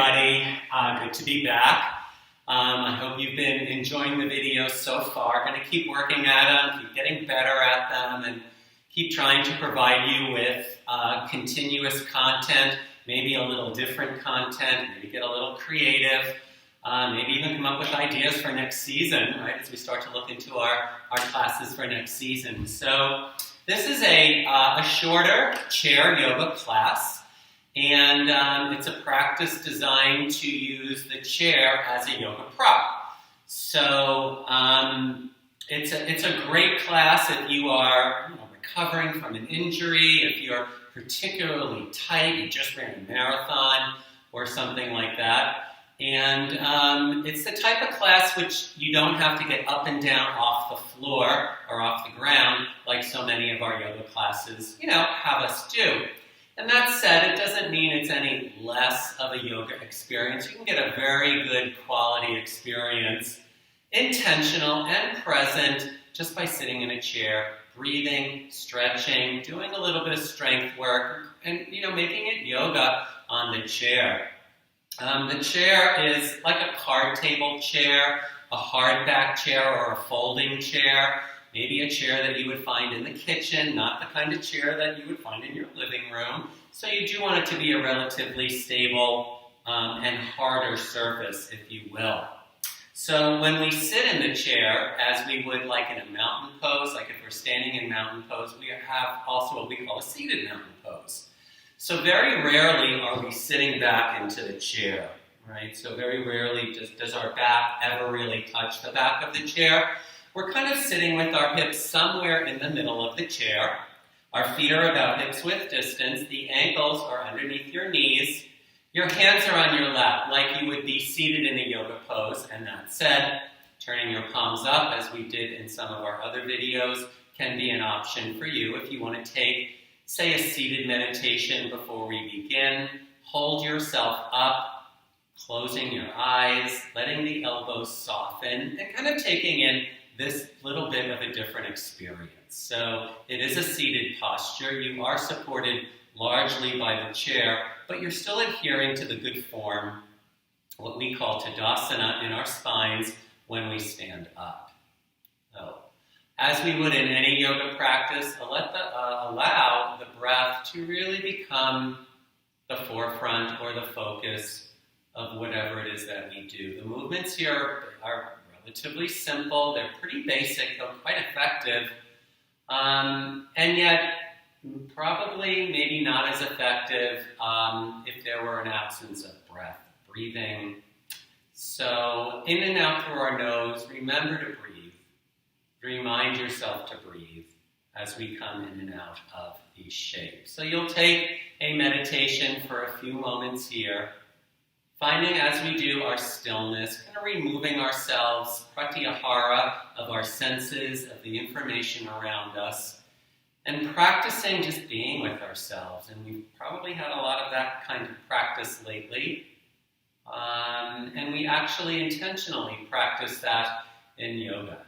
everybody. Good to be back. I hope you've been enjoying the videos so far. Going to keep working at them, keep getting better at them, and keep trying to provide you with continuous content, maybe a little different content, maybe get a little creative, maybe even come up with ideas for next season, right, as we start to look into our classes for next season. So this is a shorter chair yoga class. And it's a practice designed to use the chair as a yoga prop. So it's a great class if you are recovering from an injury, if you're particularly tight, you just ran a marathon or something like that. And it's the type of class which you don't have to get up and down off the floor or off the ground like so many of our yoga classes, have us do. And that said, it doesn't mean it's any less of a yoga experience. You can get a very good quality experience, intentional and present, just by sitting in a chair, breathing, stretching, doing a little bit of strength work, and making it yoga on the chair. The chair is like a card table chair, a hardback chair, or a folding chair. Maybe a chair that you would find in the kitchen, not the kind of chair that you would find in your living room. So you do want it to be a relatively stable and harder surface, if you will. So when we sit in the chair, as we would like in a mountain pose, like if we're standing in mountain pose, we have also what we call a seated mountain pose. So very rarely are we sitting back into the chair, right? So very rarely does our back ever really touch the back of the chair. We're kind of sitting with our hips somewhere in the middle of the chair. Our feet are about hips-width distance. The ankles are underneath your knees. Your hands are on your lap, like you would be seated in a yoga pose. And that said, turning your palms up, as we did in some of our other videos, can be an option for you if you want to take, say, a seated meditation before we begin. Hold yourself up, closing your eyes, letting the elbows soften, and kind of taking in this little bit of a different experience. So it is a seated posture. You are supported largely by the chair, but you're still adhering to the good form, what we call Tadasana in our spines when we stand up. So, as we would in any yoga practice, allow the breath to really become the forefront or the focus of whatever it is that we do. The movements here are relatively simple. They're pretty basic, though quite effective, and yet probably maybe not as effective if there were an absence of breath, breathing. So in and out through our nose, remember to breathe. Remind yourself to breathe as we come in and out of these shapes. So you'll take a meditation for a few moments here, finding as we do our stillness, kind of removing ourselves, pratyahara, of our senses, of the information around us, and practicing just being with ourselves. And we've probably had a lot of that kind of practice lately. And we actually intentionally practice that in yoga.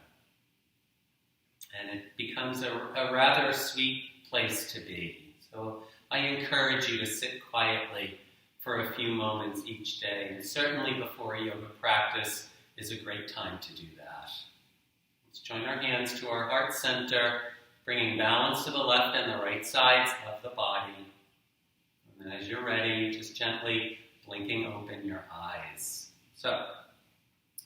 And it becomes a rather sweet place to be. So I encourage you to sit quietly for a few moments each day, and certainly before a yoga practice is a great time to do that. Let's join our hands to our heart center, bringing balance to the left and the right sides of the body. And as you're ready, just gently blinking open your eyes. So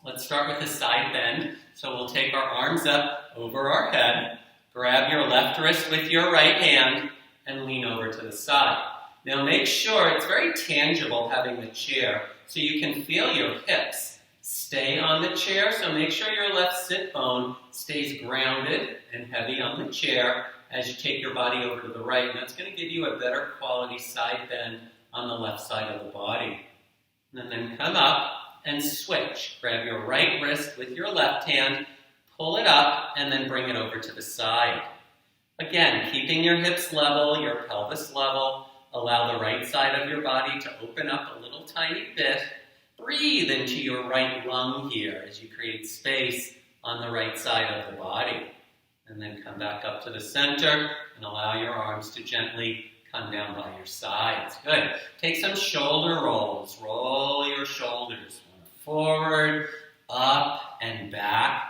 let's start with a side bend. So we'll take our arms up over our head, grab your left wrist with your right hand, and lean over to the side. Now make sure it's very tangible having the chair so you can feel your hips stay on the chair. So make sure your left sit bone stays grounded and heavy on the chair as you take your body over to the right. And that's going to give you a better quality side bend on the left side of the body. And then come up and switch. Grab your right wrist with your left hand, pull it up, and then bring it over to the side. Again, keeping your hips level, your pelvis level. Allow the right side of your body to open up a little tiny bit. Breathe into your right lung here as you create space on the right side of the body. And then come back up to the center and allow your arms to gently come down by your sides. Good. Take some shoulder rolls. Roll forward, up, and back.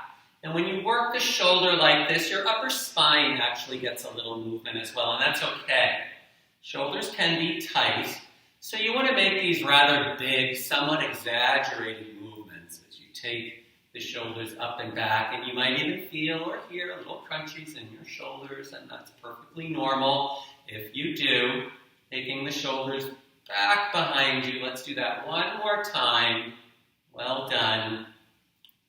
And when you work the shoulder like this, your upper spine actually gets a little movement as well, and that's okay. Shoulders can be tight, so you want to make these rather big, somewhat exaggerated movements as you take the shoulders up and back, and you might even feel or hear little crunchies in your shoulders, and that's perfectly normal. If you do, taking the shoulders back behind you, let's do that one more time. Well done.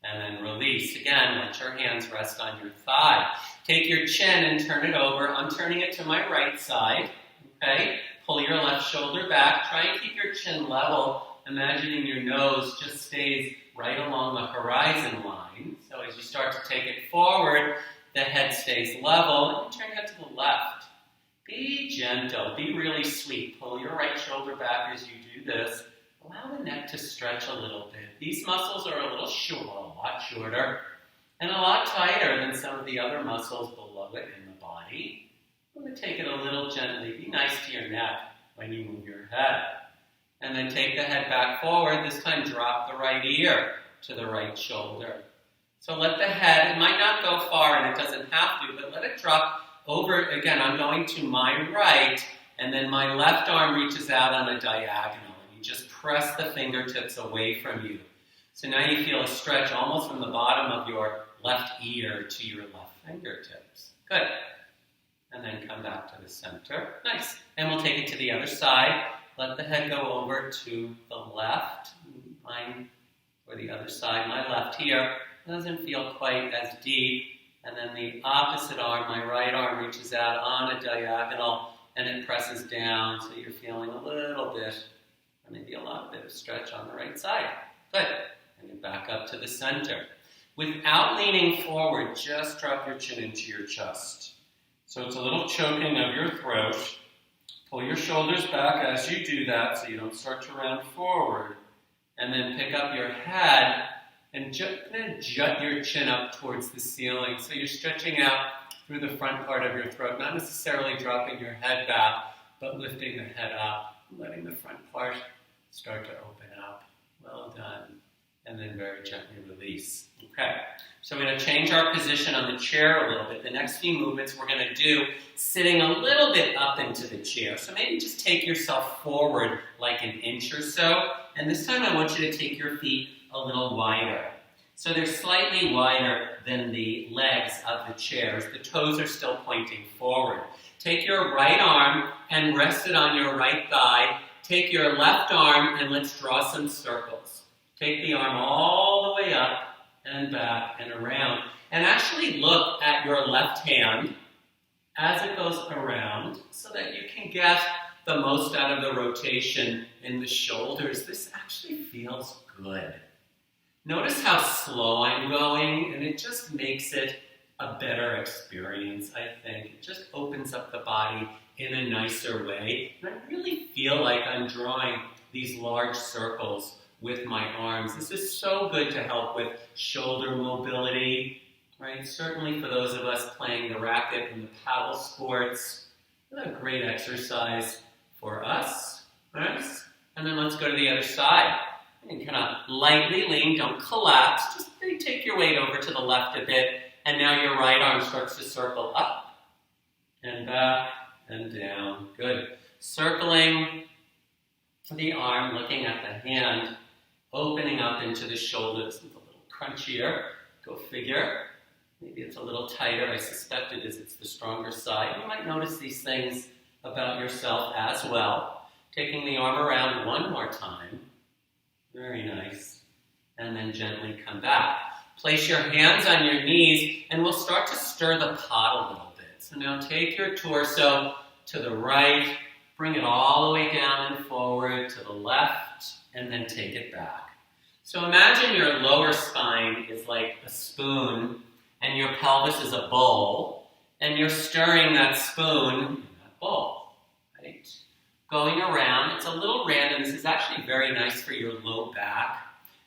And then release. Again, let your hands rest on your thigh. Take your chin and turn it over. I'm turning it to my right side. Okay? Pull your left shoulder back. Try and keep your chin level, imagining your nose just stays right along the horizon line. So as you start to take it forward, the head stays level, and you turn your head to the left. Be gentle. Be really sweet. Pull your right shoulder back as you do this. Allow the neck to stretch a little bit. These muscles are a lot shorter, and a lot tighter than some of the other muscles below it in the body. I'm going to take it a little gently. Be nice to your neck when you move your head. And then take the head back forward. This time drop the right ear to the right shoulder. So let the head, it might not go far and it doesn't have to, but let it drop over. Again, I'm going to my right, and then my left arm reaches out on a diagonal. Just press the fingertips away from you. So now you feel a stretch almost from the bottom of your left ear to your left fingertips. Good. And then come back to the center. Nice. And we'll take it to the other side. Let the head go over to the left. Mine, or the other side, my left here, doesn't feel quite as deep. And then the opposite arm, my right arm, reaches out on a diagonal, and it presses down, so you're feeling a little bit, or maybe a lot bit of stretch on the right side. Good. And then back up to the center. Without leaning forward, just drop your chin into your chest. So it's a little choking of your throat. Pull your shoulders back as you do that so you don't start to round forward. And then pick up your head and jut your chin up towards the ceiling. So you're stretching out through the front part of your throat, not necessarily dropping your head back, but lifting the head up, letting the front part start to open up. Well done. And then very gently release. Okay, so we're going to change our position on the chair a little bit. The next few movements we're going to do sitting a little bit up into the chair. So maybe just take yourself forward like an inch or so. And this time I want you to take your feet a little wider. So they're slightly wider than the legs of the chairs. The toes are still pointing forward. Take your right arm and rest it on your right thigh. Take your left arm and let's draw some circles. Take the arm all the way up and back and around. And actually look at your left hand as it goes around so that you can get the most out of the rotation in the shoulders. This actually feels good. Notice how slow I'm going, and it just makes it a better experience, I think. It just opens up the body in a nicer way. And I really feel like I'm drawing these large circles with my arms. This is so good to help with shoulder mobility, right? Certainly for those of us playing the racket and the paddle sports, what a great exercise for us, right? And then let's go to the other side. And kind of lightly lean, don't collapse, just maybe take your weight over to the left a bit, and now your right arm starts to circle up, and back, and down. Good. Circling the arm, looking at the hand, opening up into the shoulders. It's a little crunchier, go figure. Maybe it's a little tighter, I suspect it is, it's the stronger side. You might notice these things about yourself as well. Taking the arm around one more time. Very nice. And then gently come back. Place your hands on your knees, and we'll start to stir the pot a little bit. So now take your torso to the right, bring it all the way down and forward to the left, and then take it back. So imagine your lower spine is like a spoon, and your pelvis is a bowl, and you're stirring that spoon in that bowl, right? Going around, it's a little random. This is actually very nice for your low back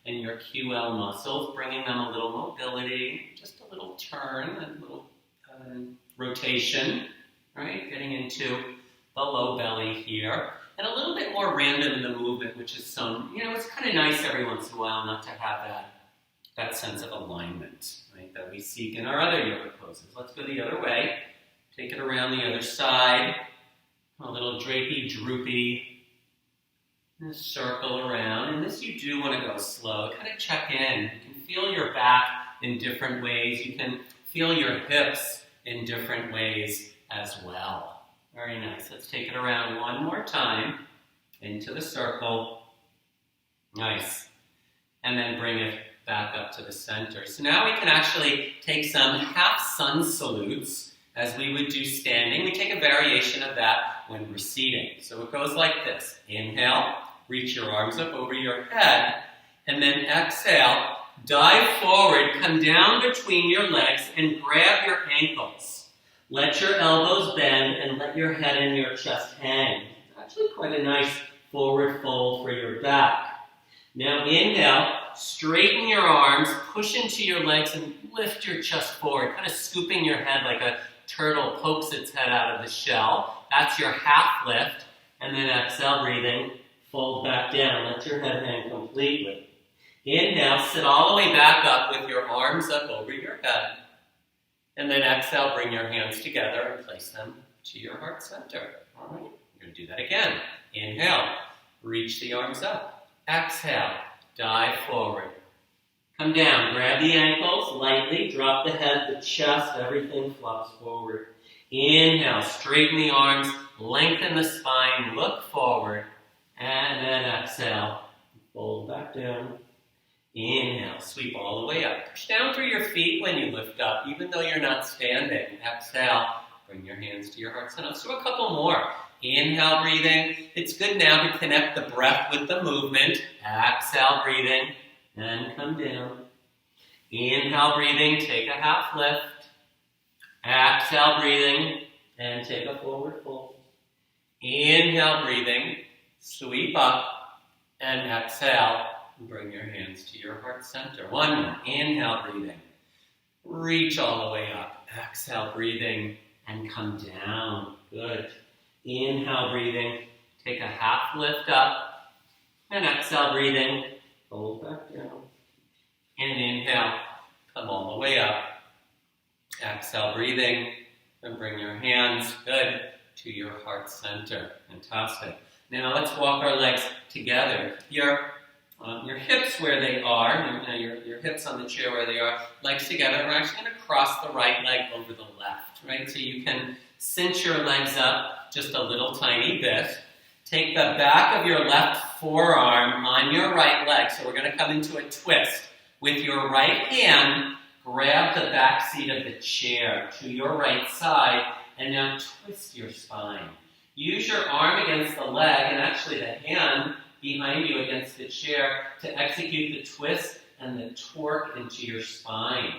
and your QL muscles, bringing them a little mobility, just a little turn, a little rotation, right? Getting into the low belly here. And a little bit more random in the movement, which is some, it's kind of nice every once in a while not to have that sense of alignment, right, that we seek in our other yoga poses. Let's go the other way. Take it around the other side. A little drapey, droopy. And circle around. And this you do want to go slow. Kind of check in. You can feel your back in different ways. You can feel your hips in different ways as well. Very nice. Let's take it around one more time. Into the circle. Nice. And then bring it back up to the center. So now we can actually take some half sun salutes as we would do standing. We take a variation of that when we're seating. So it goes like this. Inhale, reach your arms up over your head, and then exhale, dive forward, come down between your legs and grab your ankles. Let your elbows bend and let your head and your chest hang. It's actually quite a nice forward fold for your back. Now inhale, straighten your arms, push into your legs and lift your chest forward, kind of scooping your head like a turtle pokes its head out of the shell. That's your half lift. And then exhale, breathing, fold back down. Let your head hang completely. Inhale, sit all the way back up with your arms up over your head. And then exhale, bring your hands together and place them to your heart center. All right, you're going to do that again. Inhale, reach the arms up. Exhale, dive forward. Come down, grab the ankles lightly, drop the head, the chest, everything flops forward. Inhale, straighten the arms, lengthen the spine, look forward, and then exhale, fold back down. Inhale, sweep all the way up. Push down through your feet when you lift up, even though you're not standing. Exhale, bring your hands to your heart center. Let's do a couple more. Inhale, breathing. It's good now to connect the breath with the movement. Exhale, breathing. And come down. Inhale, breathing, take a half lift. Exhale, breathing, and take a forward fold. Inhale, breathing, sweep up, and exhale, bring your hands to your heart center. One more. Inhale, breathing, reach all the way up. Exhale, breathing, and come down. Good. Inhale, breathing, take a half lift up, and exhale, breathing, fold back down. And inhale, come all the way up. Exhale, breathing, and bring your hands, good, to your heart center. Fantastic. Now let's walk our legs together. Your hips where they are, your hips on the chair where they are, legs together. We're actually going to cross the right leg over the left, right? So you can cinch your legs up just a little tiny bit. Take the back of your left forearm on your right leg. So we're going to come into a twist. With your right hand, grab the back seat of the chair to your right side, and now twist your spine. Use your arm against the leg, and actually the hand behind you against the chair to execute the twist and the torque into your spine.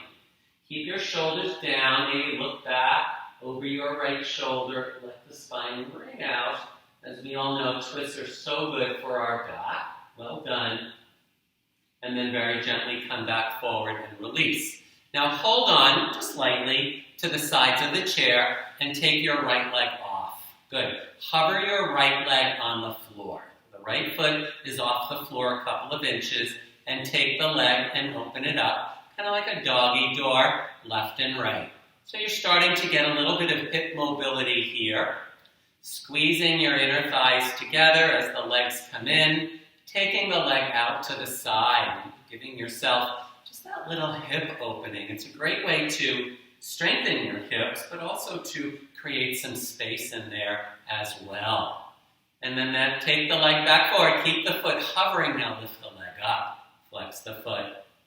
Keep your shoulders down, maybe look back over your right shoulder, let the spine ring out. As we all know, twists are so good for our back. Well done. And then very gently come back forward and release. Now hold on just lightly to the sides of the chair and take your right leg off. Good. Hover your right leg on the floor. The right foot is off the floor a couple of inches, and take the leg and open it up, kind of like a doggy door, left and right. So you're starting to get a little bit of hip mobility here. Squeezing your inner thighs together as the legs come in, taking the leg out to the side, giving yourself just that little hip opening. It's a great way to strengthen your hips, but also to create some space in there as well. And then take the leg back forward. Keep the foot hovering now. Lift the leg up. Flex the foot.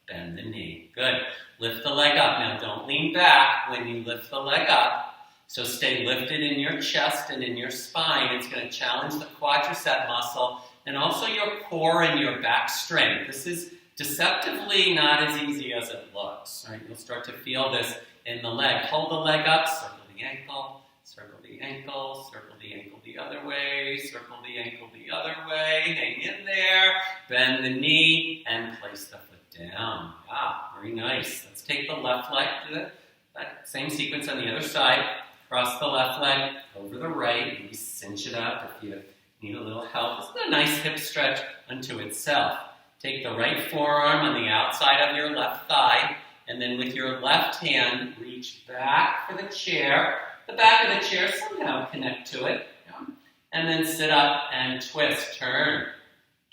Bend the knee. Good. Lift the leg up. Now don't lean back when you lift the leg up. So stay lifted in your chest and in your spine. It's going to challenge the quadricep muscle and also your core and your back strength. This is deceptively not as easy as it looks. Right? You'll start to feel this in the leg. Hold the leg up, circle the ankle, circle the ankle, circle the ankle the other way, circle the ankle the other way, hang in there, bend the knee, and place the foot down. Ah, very nice. Let's take the left leg, do that same sequence on the other side. Cross the left leg over the right, maybe cinch it up if you need a little help. This is a nice hip stretch unto itself. take the right forearm on the outside of your left thigh, and then with your left hand, reach back for the chair. The back of the chair, somehow connect to it. Yeah. And then sit up and twist. Turn.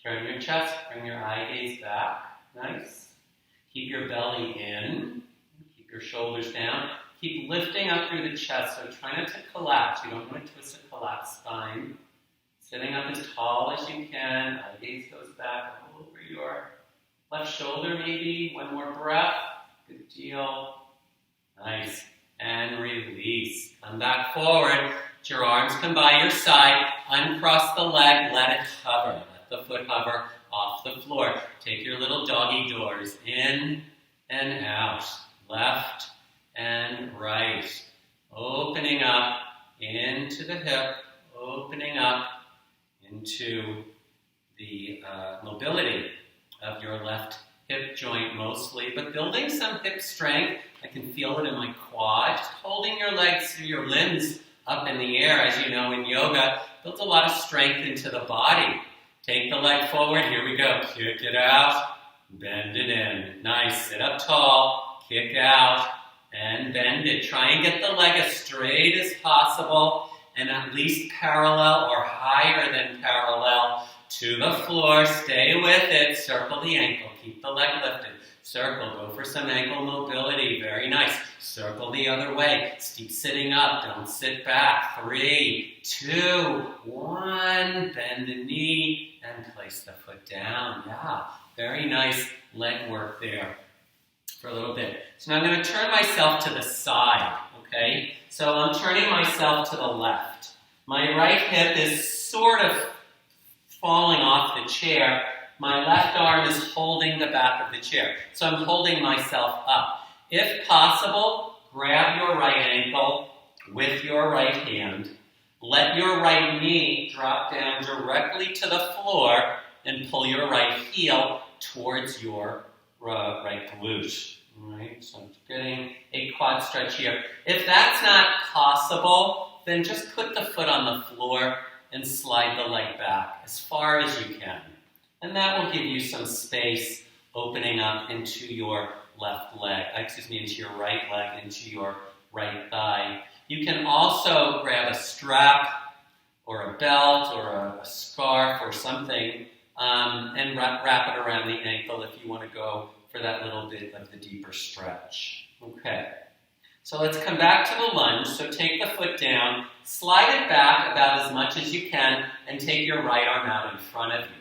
Turn your chest. Bring your eye gaze back. Nice. Keep your belly in. Keep your shoulders down. Keep lifting up through the chest, so try not to collapse. You don't want to twist a collapsed spine. Sitting up as tall as you can. Eye gaze goes back over your left shoulder maybe. One more breath. Good deal. Nice. And release. Come back forward. Let your arms come by your side. Uncross the leg. Let it hover. Let the foot hover off the floor. Take your little doggy doors. In and out. Left and right. Opening up into the hip. Opening up into the mobility of your left hip joint mostly, but building some hip strength. I can feel it in my quad. Just holding your legs, your limbs up in the air, as you know in yoga, builds a lot of strength into the body. Take the leg forward. Here we go. Kick it out. Bend it in. Nice. Sit up tall. Kick out. And bend it. Try and get the leg as straight as possible and at least parallel or higher than parallel to the floor. Stay with it. Circle the ankle. Keep the leg lifted. Circle. Go for some ankle mobility. Very nice. Circle the other way. Keep sitting up. Don't sit back. 3, 2, 1. Bend the knee and place the foot down. Yeah. Very nice leg work there for a little bit. So now I'm going to turn myself to the side. Okay? So I'm turning myself to the left. My right hip is sort of falling off the chair. My left arm is holding the back of the chair. So I'm holding myself up. If possible, grab your right ankle with your right hand. Let your right knee drop down directly to the floor and pull your right heel towards your right glute. All right, so I'm getting a quad stretch here. If that's not possible, then just put the foot on the floor and slide the leg back as far as you can. And that will give you some space opening up into your left leg, into your right leg, into your right thigh. You can also grab a strap or a belt or a scarf or something and wrap it around the ankle if you want to go for that little bit of the deeper stretch. Okay. So let's come back to the lunge. So take the foot down, slide it back about as much as you can, and take your right arm out in front of you.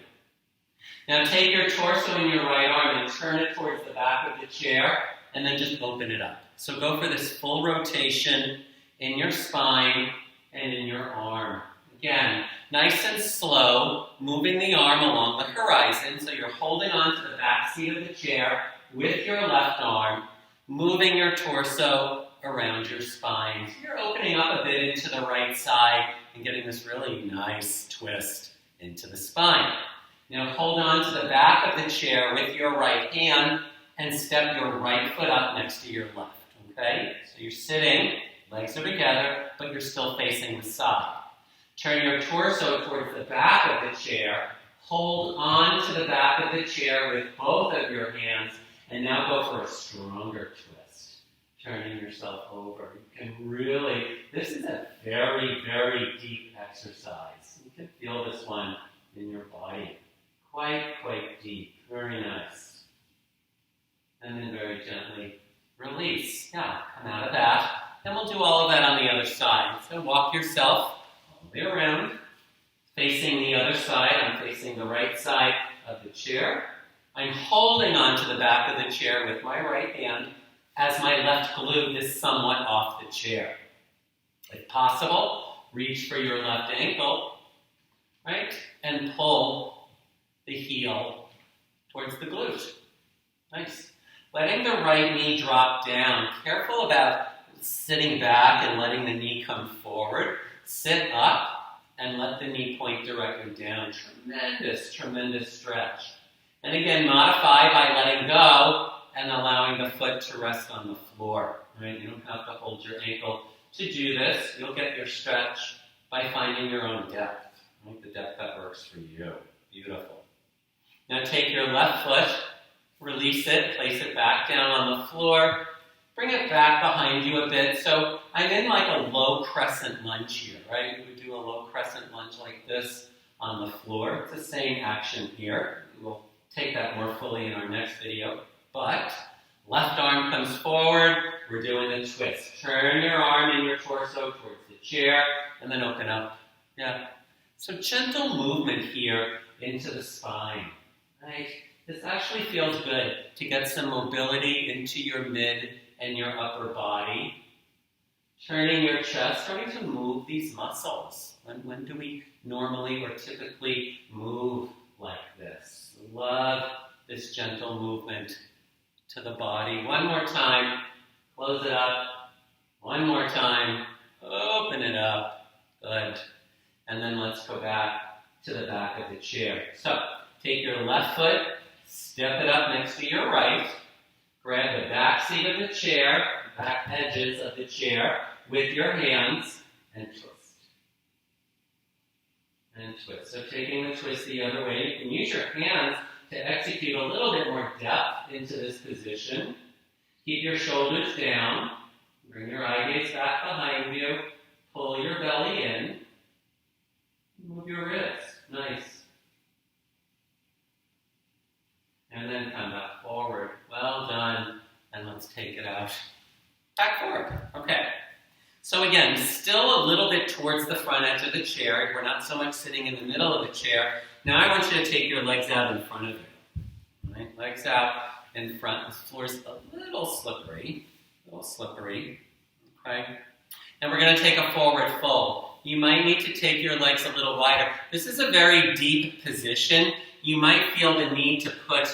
Now take your torso in your right arm and turn it towards the back of the chair, and then just open it up. So go for this full rotation in your spine and in your arm. Again, nice and slow, moving the arm along the horizon, so you're holding on to the back seat of the chair with your left arm, moving your torso around your spine. So you're opening up a bit into the right side and getting this really nice twist into the spine. Now hold on to the back of the chair with your right hand and step your right foot up next to your left. Okay? So you're sitting, legs are together, but you're still facing the side. Turn your torso towards the back of the chair. Hold on to the back of the chair with both of your hands, and now go for a stronger twist. Turning yourself over. You can really, this is a very, very deep exercise. You can feel this one in your body. Quite deep. Very nice. And then very gently release. Yeah, come out of that. And we'll do all of that on the other side. So walk yourself all the way around. Facing the other side. I'm facing the right side of the chair. I'm holding on to the back of the chair with my right hand as my left glute is somewhat off the chair. If possible, reach for your left ankle, right? And pull the heel towards the glute. Nice. Letting the right knee drop down. Careful about sitting back and letting the knee come forward. Sit up and let the knee point directly down. Tremendous, tremendous stretch. And again, modify by letting go and allowing the foot to rest on the floor. Right? You don't have to hold your ankle to do this. You'll get your stretch by finding your own depth. Right? The depth that works for you. Beautiful. Now take your left foot, release it, place it back down on the floor, bring it back behind you a bit. So I'm in like a low crescent lunge here, right? We would do a low crescent lunge like this on the floor. It's the same action here. We'll take that more fully in our next video. But left arm comes forward, we're doing a twist. Turn your arm and your torso towards the chair, and then open up. Yeah. So gentle movement here into the spine, right? This actually feels good to get some mobility into your mid and your upper body. Turning your chest, starting to move these muscles. When do we normally or typically move like this? Love this gentle movement to the body. One more time. Close it up. One more time. Open it up. Good. And then let's go back to the back of the chair. So, take your left foot, step it up next to your right. Grab the back seat of the chair, back edges of the chair with your hands, and twist. And twist. So taking the twist the other way, you can use your hands to execute a little bit more depth into this position. Keep your shoulders down. Bring your eye gaze back behind you. Pull your belly in. Move your wrists. Nice. And then come back forward. Well done. And let's take it out. Back forward. Okay. So again, still a little bit towards the front edge of the chair. We're not so much sitting in the middle of the chair. Now I want you to take your legs out in front of you. Right? Legs out in front. This floor is a little slippery. Okay? And we're going to take a forward fold. You might need to take your legs a little wider. This is a very deep position. You might feel the need to put,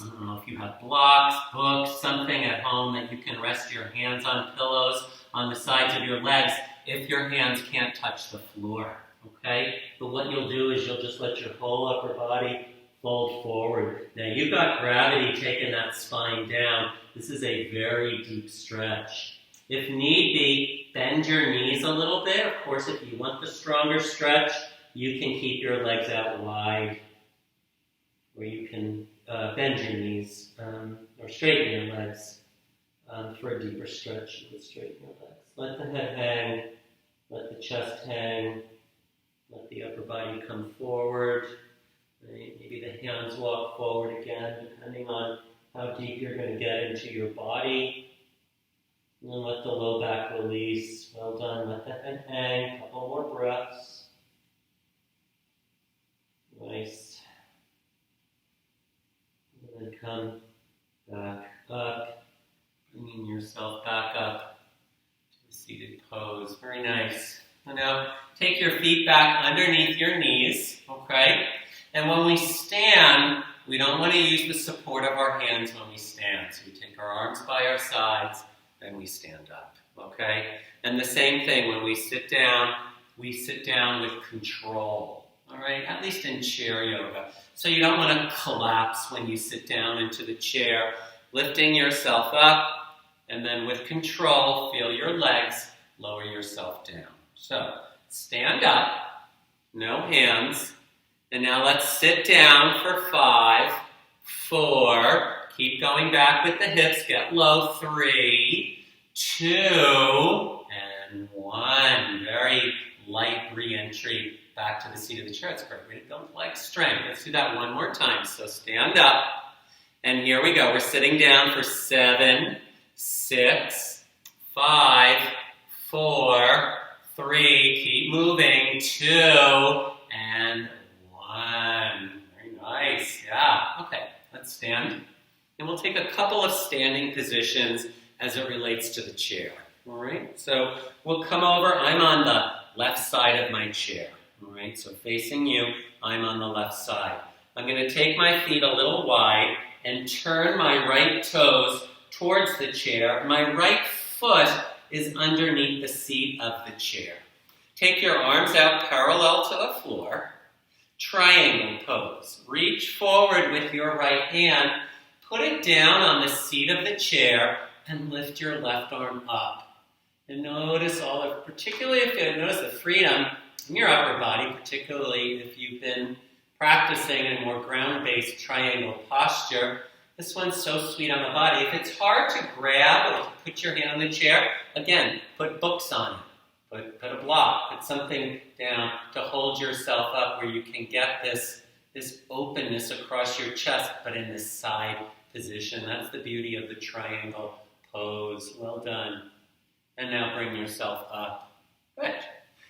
I don't know if you have blocks, books, something at home that you can rest your hands on, pillows on the sides of your legs if your hands can't touch the floor, okay? But what you'll do is you'll just let your whole upper body fold forward. Now you've got gravity taking that spine down. This is a very deep stretch. If need be, bend your knees a little bit. Of course, if you want the stronger stretch, you can keep your legs out wide, or you can bend your knees or straighten your legs for a deeper stretch. You can straighten your legs. Let the head hang, let the chest hang, let the upper body come forward. Right? Maybe the hands walk forward again, depending on how deep you're going to get into your body. And then let the low back release. Well done. Let the head hang. A couple more breaths. Nice. And then come back up. Bringing yourself back up to the seated pose. Very nice. And now take your feet back underneath your knees. Okay? And when we stand, we don't want to use the support of our hands when we stand. So we take our arms by our sides. Then we stand up, okay? And the same thing, when we sit down with control, all right? At least in chair yoga. So you don't want to collapse when you sit down into the chair. Lifting yourself up, and then with control, feel your legs, lower yourself down. So, stand up, no hands, and now let's sit down for 5, 4, keep going back with the hips, get low, 3, 2, and 1. Very light re-entry back to the seat of the chair. It's a great way to build leg strength. Let's do that one more time. So stand up, and here we go. We're sitting down for 7, 6, 5, 4, 3, keep moving, 2, and 1. Very nice. Yeah. Okay, let's stand. And we'll take a couple of standing positions as it relates to the chair. All right? So we'll come over. I'm on the left side of my chair. All right? So facing you, I'm on the left side. I'm going to take my feet a little wide and turn my right toes towards the chair. My right foot is underneath the seat of the chair. Take your arms out parallel to the floor. Triangle pose. Reach forward with your right hand. Put it down on the seat of the chair and lift your left arm up. And notice particularly if you notice the freedom in your upper body, particularly if you've been practicing a more ground-based triangle posture. This one's so sweet on the body. If it's hard to grab or to put your hand on the chair, again, put books on it. Put a block, put something down to hold yourself up where you can get this openness across your chest, but in this side position. That's the beauty of the triangle pose. Well done. And now bring yourself up. Good.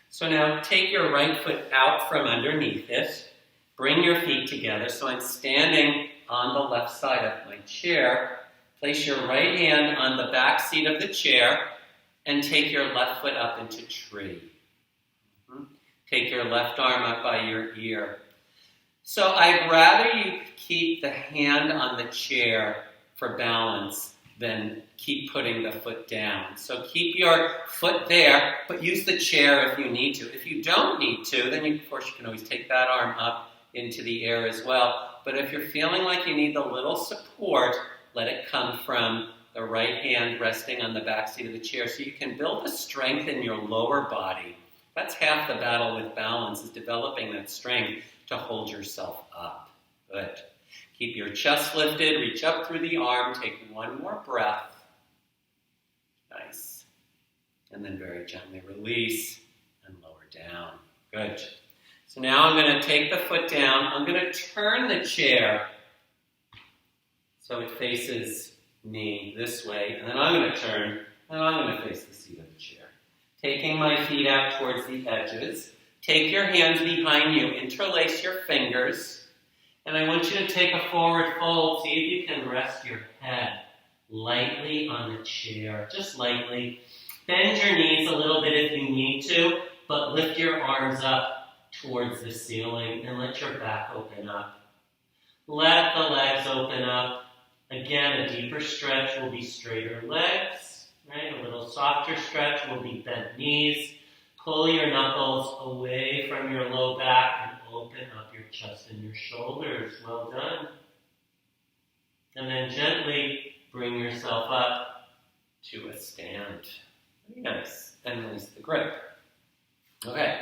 So now take your right foot out from underneath it. Bring your feet together. So I'm standing on the left side of my chair. Place your right hand on the back seat of the chair and take your left foot up into tree. Take your left arm up by your ear. So I'd rather you keep the hand on the chair for balance than keep putting the foot down. So keep your foot there, but use the chair if you need to. If you don't need to, then of course you can always take that arm up into the air as well. But if you're feeling like you need a little support, let it come from the right hand resting on the back seat of the chair so you can build the strength in your lower body. That's half the battle with balance, is developing that strength to hold yourself up. Good. Keep your chest lifted, reach up through the arm, take one more breath. Nice. And then very gently release and lower down. Good. So now I'm going to take the foot down. I'm going to turn the chair so it faces me this way, and then I'm going to turn, and I'm going to face the seat of the chair. Taking my feet out towards the edges. Take your hands behind you, interlace your fingers, and I want you to take a forward fold. See if you can rest your head lightly on the chair, just lightly. Bend your knees a little bit if you need to, but lift your arms up towards the ceiling and let your back open up. Let the legs open up. Again, a deeper stretch will be straighter legs, right? A little softer stretch will be bent knees. Pull your knuckles away from your low back and open up your chest and your shoulders. Well done. And then gently bring yourself up to a stand. Very nice. And release the grip. Okay.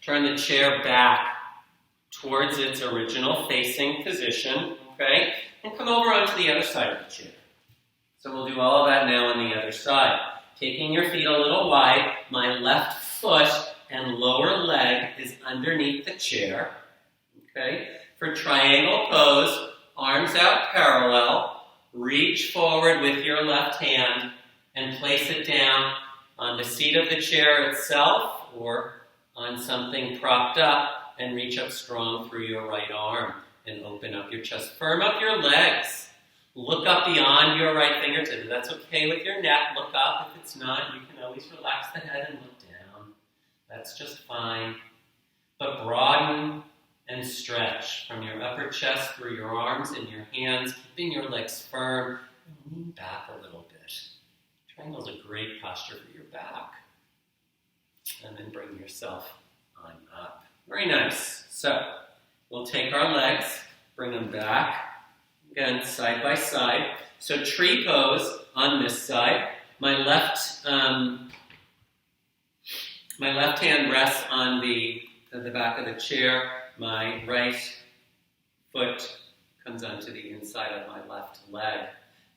Turn the chair back towards its original facing position. Okay. And come over onto the other side of the chair. So we'll do all of that now on the other side. Taking your feet a little wide, my left foot and lower leg is underneath the chair. Okay? For triangle pose, arms out parallel, reach forward with your left hand and place it down on the seat of the chair itself or on something propped up and reach up strong through your right arm and open up your chest. Firm up your legs. Look up beyond your right fingertip. If that's okay with your neck, look up. If it's not, you can always relax the head and look down. That's just fine. But broaden and stretch from your upper chest through your arms and your hands, keeping your legs firm. And lean back a little bit. Triangle's a great posture for your back. And then bring yourself on up. Very nice. So, we'll take our legs, bring them back. Again, side by side. So tree pose on this side. My left hand rests on the back of the chair. My right foot comes onto the inside of my left leg.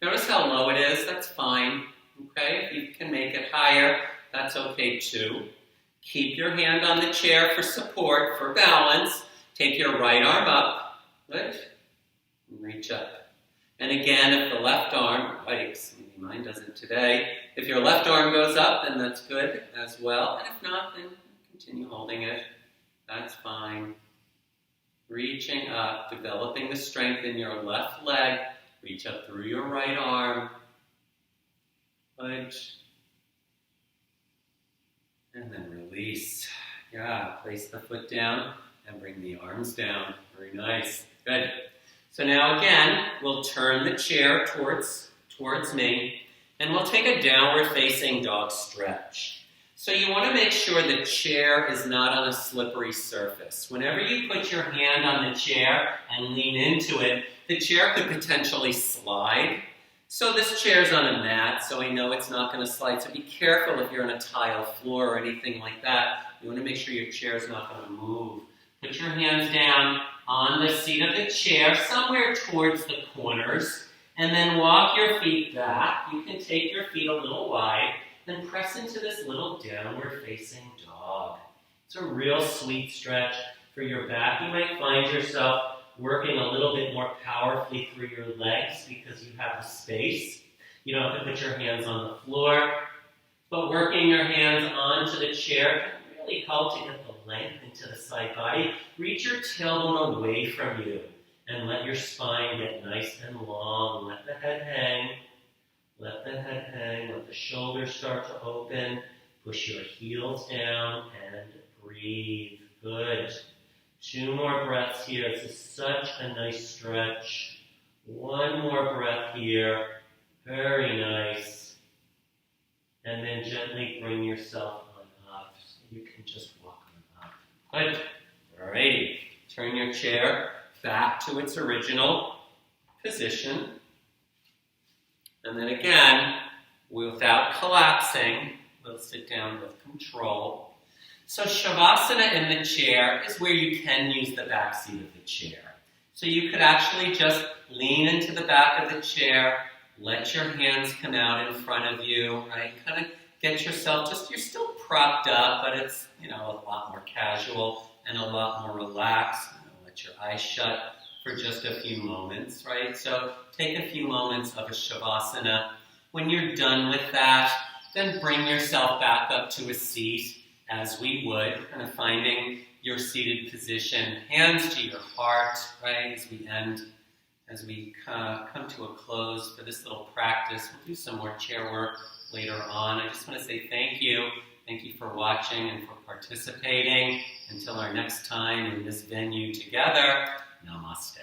Notice how low it is. That's fine. Okay, if you can make it higher, that's okay too. Keep your hand on the chair for support, for balance. Take your right arm up. Good. Reach up. And again, if the left arm, maybe mine doesn't today, if your left arm goes up, then that's good as well. And if not, then continue holding it. That's fine. Reaching up, developing the strength in your left leg. Reach up through your right arm. Good. And then release. Yeah, place the foot down and bring the arms down. Very nice. Good. So now again, we'll turn the chair towards me, and we'll take a downward facing dog stretch. So you want to make sure the chair is not on a slippery surface. Whenever you put your hand on the chair and lean into it, the chair could potentially slide. So this chair's on a mat, so we know it's not going to slide. So be careful if you're on a tile floor or anything like that. You want to make sure your chair is not going to move Put your hands down on the seat of the chair, somewhere towards the corners, and then walk your feet back. You can take your feet a little wide, then press into this little downward facing dog. It's a real sweet stretch for your back. You might find yourself working a little bit more powerfully through your legs because you have the space. You don't have to put your hands on the floor, but working your hands onto the chair can really help to get the length into the side body. Reach your tailbone away from you and let your spine get nice and long. Let the head hang. Let the head hang. Let the shoulders start to open. Push your heels down and breathe. Good. 2 more breaths here. This is such a nice stretch. 1 more breath here. Very nice. And then gently bring yourself on up. So you can just walk on up. Good. Alrighty. Turn your chair back to its original position. And then again, without collapsing, we'll sit down with control. So Shavasana in the chair is where you can use the back seat of the chair. So you could actually just lean into the back of the chair, let your hands come out in front of you, right? Kind of get yourself you're still propped up, but it's, a lot more casual and a lot more relaxed. Let your eyes shut for just a few moments, right? So take a few moments of a Shavasana. When you're done with that, then bring yourself back up to a seat as we would, kind of finding your seated position, hands to your heart, right? As we come to a close for this little practice, we'll do some more chair work later on. I just want to say thank you. Thank you for watching and for participating. Until our next time in this venue together, namaste.